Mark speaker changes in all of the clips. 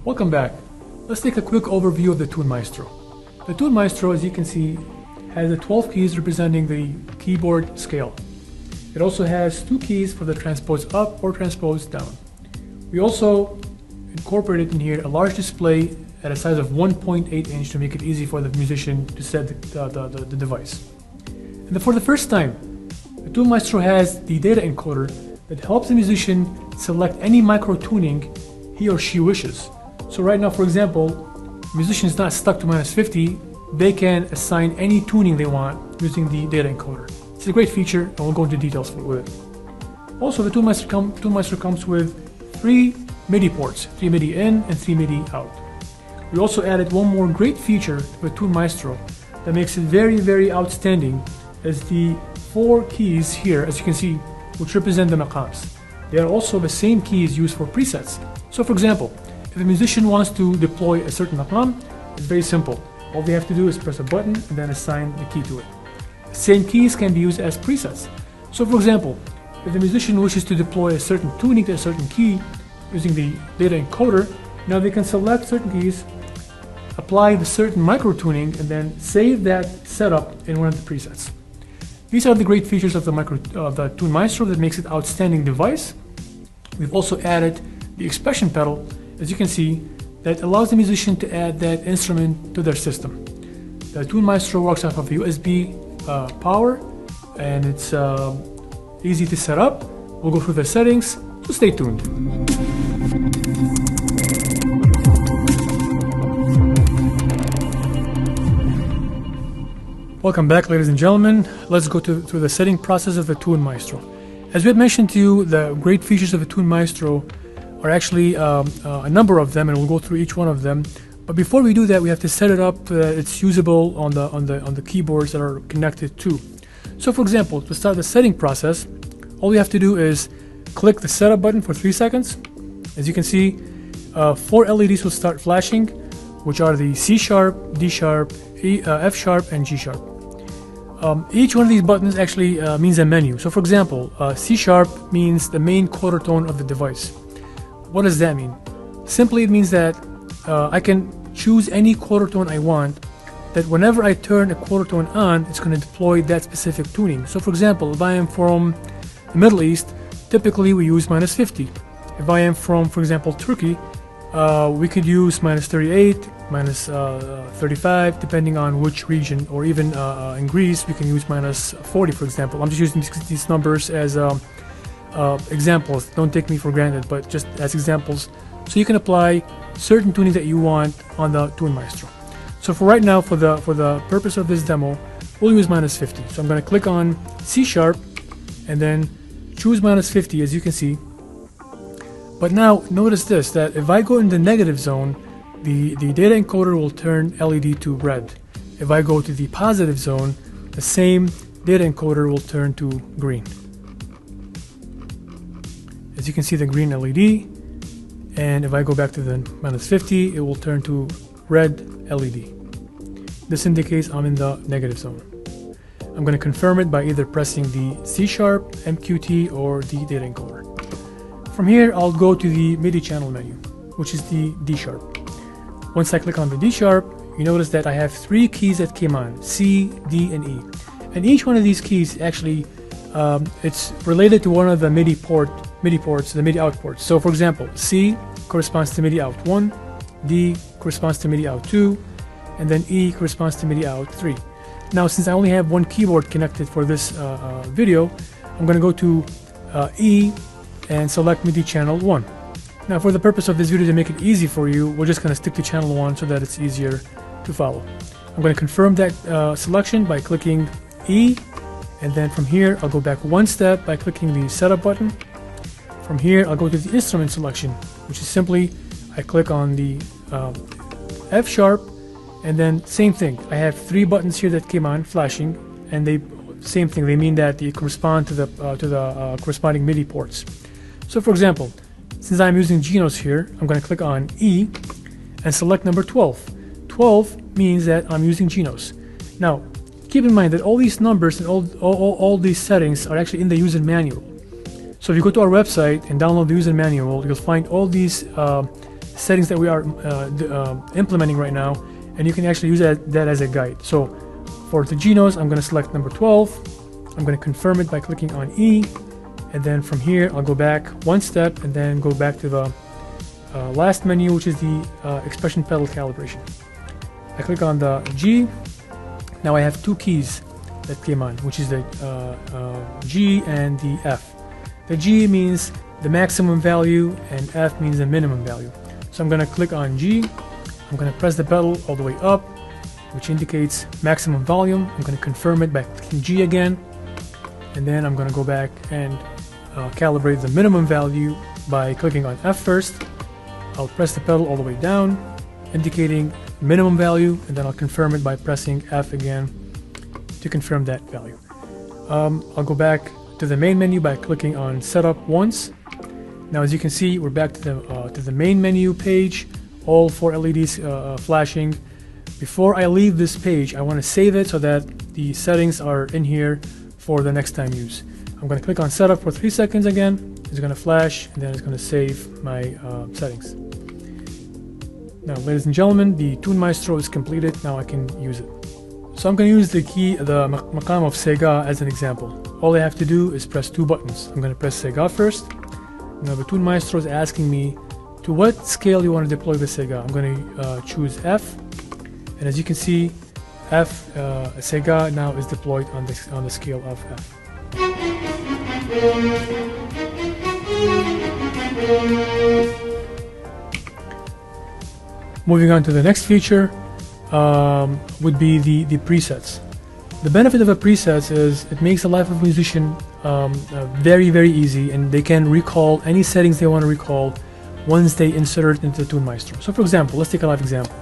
Speaker 1: Welcome back. Let's take a quick overview of the Tune Maestro. The Tune Maestro, as you can see, has the 12 keys representing the keyboard scale. It also has 2 keys for the transpose up or transpose down. We also incorporated in here a large display at a size of 1.8 inch to make it easy for the musician to set the device. And for the first time, the Tune Maestro has the data encoder that helps the musician select any micro tuning he or she wishes. So right now, for example, the musician is not stuck to -50. They can assign any tuning they want using the data encoder. It's a great feature, and we'll go into details with it. Also, the Tune Maestro comes with 3 MIDI ports, 3 MIDI in and 3 MIDI out. We also added one more great feature to the Tune Maestro that makes it very, very outstanding, as the 4 keys here, as you can see, which represent the maqams. They are also the same keys used for presets. So for example, if a musician wants to deploy a certain maqam, it's very simple. All they have to do is press a button and then assign the key to it. The same keys can be used as presets. So for example, if the musician wishes to deploy a certain tuning to a certain key using the data encoder, now they can select certain keys, apply the certain micro tuning, and then save that setup in one of the presets. These are the great features of the Tune Maestro that makes it an outstanding device. We've also added the expression pedal, as you can see, that allows the musician to add that instrument to their system. The Tune Maestro works off of USB power, and it's easy to set up. We'll go through the settings, so stay tuned. Welcome back, ladies and gentlemen. Let's go through the setting process of the Tune Maestro. As we had mentioned to you, the great features of the Tune Maestro are actually a number of them, and we'll go through each one of them. But before we do that, we have to set it up that it's usable on the keyboards that are connected to. So for example, to start the setting process, all we have to do is click the setup button for 3 seconds. As you can see, 4 LEDs will start flashing, which are the C sharp, D sharp, F sharp, and G sharp. Each one of these buttons actually means a menu. So for example, C sharp means the main quarter tone of the device. What does that mean? Simply it means that I can choose any quarter tone I want, that whenever I turn a quarter tone on, it's going to deploy that specific tuning. So for example, if I am from the Middle East, typically we use -50. If I am from, for example, Turkey, we could use -38, -35, depending on which region, or even in Greece, we can use -40, for example. I'm just using these numbers as examples. Don't take me for granted, but just as examples, so you can apply certain tuning that you want on the Tune Maestro. So for right now, for the purpose of this demo, we'll use -50. So I'm going to click on C sharp and then choose -50, as you can see. But now notice this, that if I go in the negative zone, the data encoder will turn LED to red. If I go to the positive zone, the same data encoder will turn to green. As you can see, the green LED, and if I go back to the -50, it will turn to red LED. This indicates I'm in the negative zone. I'm going to confirm it by either pressing the C sharp, MQT, or the data encoder. From here, I'll go to the MIDI channel menu, which is the D sharp. Once I click on the D sharp, you notice that I have 3 keys that came on, C, D, and E. And each one of these keys actually, it's related to one of the MIDI ports, the MIDI out ports. So for example, C corresponds to MIDI out 1, D corresponds to MIDI out 2, and then E corresponds to MIDI out 3. Now, since I only have one keyboard connected for this video, I'm going to go to E and select MIDI channel 1. Now, for the purpose of this video, to make it easy for you, we're just going to stick to channel 1 so that it's easier to follow. I'm going to confirm that selection by clicking E, and then from here I'll go back one step by clicking the setup button. From here I'll go to the instrument selection, which is simply I click on the F sharp, and then same thing. I have 3 buttons here that came on flashing, and same thing. They mean that they correspond to the corresponding MIDI ports. So for example, since I'm using Genos here, I'm going to click on E and select number 12. 12 means that I'm using Genos. Now, keep in mind that all these numbers and all these settings are actually in the user manual. So if you go to our website and download the user manual, you'll find all these settings that we are implementing right now, and you can actually use that as a guide. So for the Genos, I'm going to select number 12. I'm going to confirm it by clicking on E, and then from here I'll go back one step and then go back to the last menu, which is the expression pedal calibration. I click on the G. Now I have two keys that came on, which is the G and the F. The G means the maximum value and F means the minimum value. So I'm going to click on G. I'm going to press the pedal all the way up, which indicates maximum volume. I'm going to confirm it by clicking G again, and then I'm going to go back and calibrate the minimum value by clicking on F first. I'll press the pedal all the way down, indicating minimum value, and then I'll confirm it by pressing F again to confirm that value. I'll go back to the main menu by clicking on Setup once. Now, as you can see, we're back to the main menu page, all 4 LEDs flashing. Before I leave this page, I want to save it so that the settings are in here for the next time use. I'm going to click on Setup for 3 seconds again. It's going to flash, and then it's going to save my settings. Now, ladies and gentlemen, the Tune Maestro is completed. Now I can use it. So I'm going to use the maqam of Sega as an example. All I have to do is press 2 buttons. I'm going to press Sega first. Now the Tune Maestro is asking me to what scale you want to deploy the Sega. I'm going to choose F, and as you can see, F Sega now is deployed on the scale of F. Moving on to the next feature would be the presets. The benefit of a preset is it makes the life of a musician very, very easy, and they can recall any settings they want to recall once they insert it into the Tune Maestro. So for example, let's take a live example.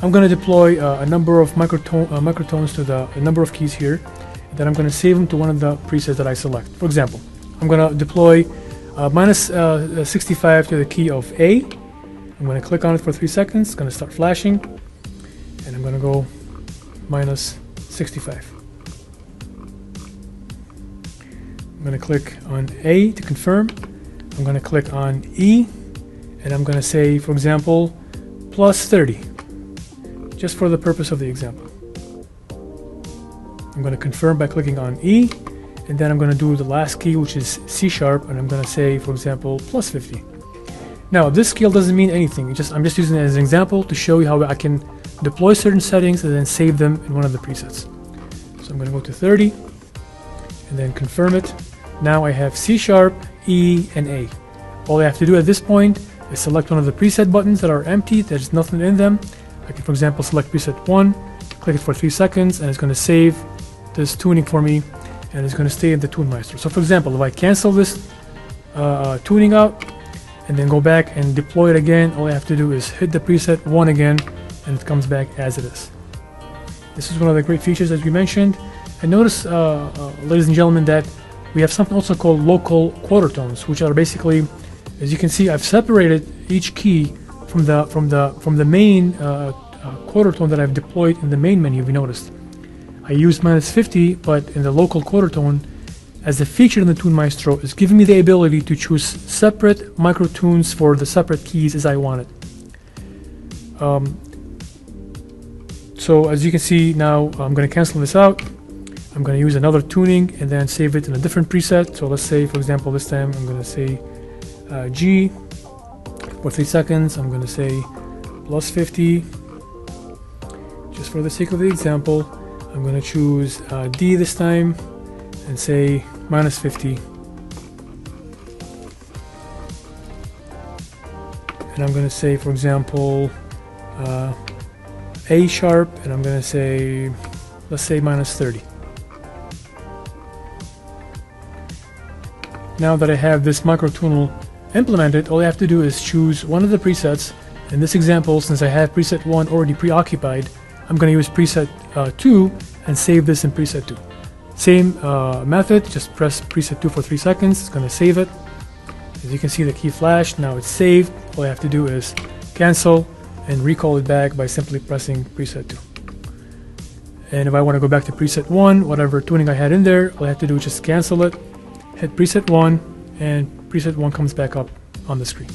Speaker 1: I'm going to deploy a number of microtones to a number of keys here, and then I'm going to save them to one of the presets that I select. For example, I'm going to deploy minus 65 to the key of A. I'm going to click on it for 3 seconds. It's going to start flashing, and I'm going to go minus 65. I'm going to click on A to confirm. I'm going to click on E, and I'm going to say, for example, plus 30, just for the purpose of the example. I'm going to confirm by clicking on E, and then I'm going to do the last key, which is C sharp, and I'm going to say, for example, plus 50. Now, this scale doesn't mean anything. I'm just using it as an example to show you how I can deploy certain settings and then save them in one of the presets. So I'm going to go to 30 and then confirm it. Now I have C sharp, E, and A. All I have to do at this point is select one of the preset buttons that are empty, there's nothing in them. I can, for example, select preset 1, click it for 3 seconds, and it's going to save this tuning for me, and it's going to stay in the Tune Maestro. So for example, if I cancel this tuning out and then go back and deploy it again, all I have to do is hit the preset 1 again, and it comes back as it is. This is one of the great features as we mentioned. And notice, ladies and gentlemen, that we have something also called local quarter tones, which are basically, as you can see, I've separated each key from the main quarter tone that I've deployed in the main menu. If you noticed, I used minus 50, but in the local quarter tone, as a feature in the Tune Maestro, is giving me the ability to choose separate micro tunes for the separate keys as I want it. So as you can see now, I'm going to cancel this out. I'm going to use another tuning and then save it in a different preset. So let's say, for example, this time I'm going to say G for 3 seconds. I'm going to say plus 50. Just for the sake of the example, I'm going to choose D this time and say minus 50. And I'm going to say, for example, A sharp, and I'm going to say, let's say minus 30. Now that I have this microtonal implemented, all I have to do is choose one of the presets. In this example, since I have preset 1 already preoccupied, I'm going to use preset 2 and save this in preset 2. Same method, just press preset 2 for 3 seconds. It's going to save it. As you can see, the key flashed. Now it's saved. All I have to do is cancel and recall it back by simply pressing preset 2. And if I want to go back to preset 1, whatever tuning I had in there, all I have to do is just cancel it, hit preset 1, and preset 1 comes back up on the screen.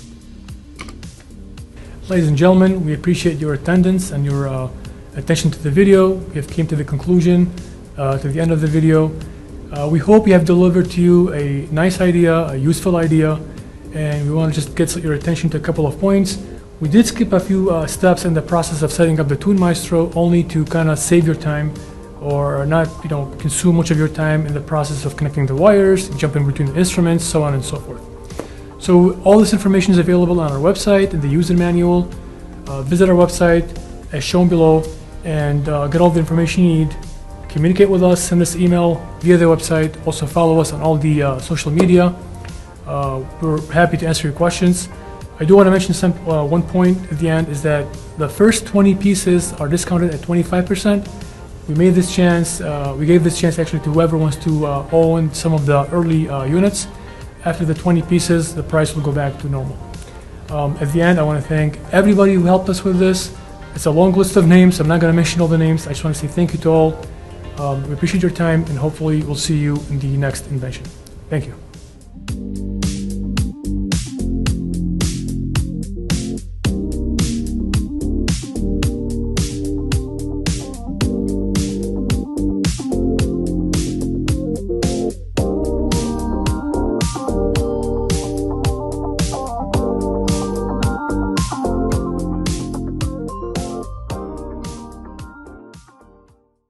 Speaker 1: Ladies and gentlemen, we appreciate your attendance and your attention to the video. We have came to the conclusion, to the end of the video. We hope we have delivered to you a nice idea, a useful idea, and we want to just get your attention to a couple of points. We did skip a few steps in the process of setting up the Tune Maestro, only to kind of save your time or not, consume much of your time in the process of connecting the wires, jumping between the instruments, so on and so forth. So all this information is available on our website in the user manual. Visit our website as shown below and get all the information you need. Communicate with us, send us email via the website. Also follow us on all the social media. We're happy to answer your questions. I do want to mention one point at the end is that the first 20 pieces are discounted at 25%. We gave this chance actually to whoever wants to own some of the early units. After the 20 pieces, the price will go back to normal. At the end, I want to thank everybody who helped us with this. It's a long list of names. I'm not going to mention all the names. I just want to say thank you to all. We appreciate your time, and hopefully we'll see you in the next invention. Thank you.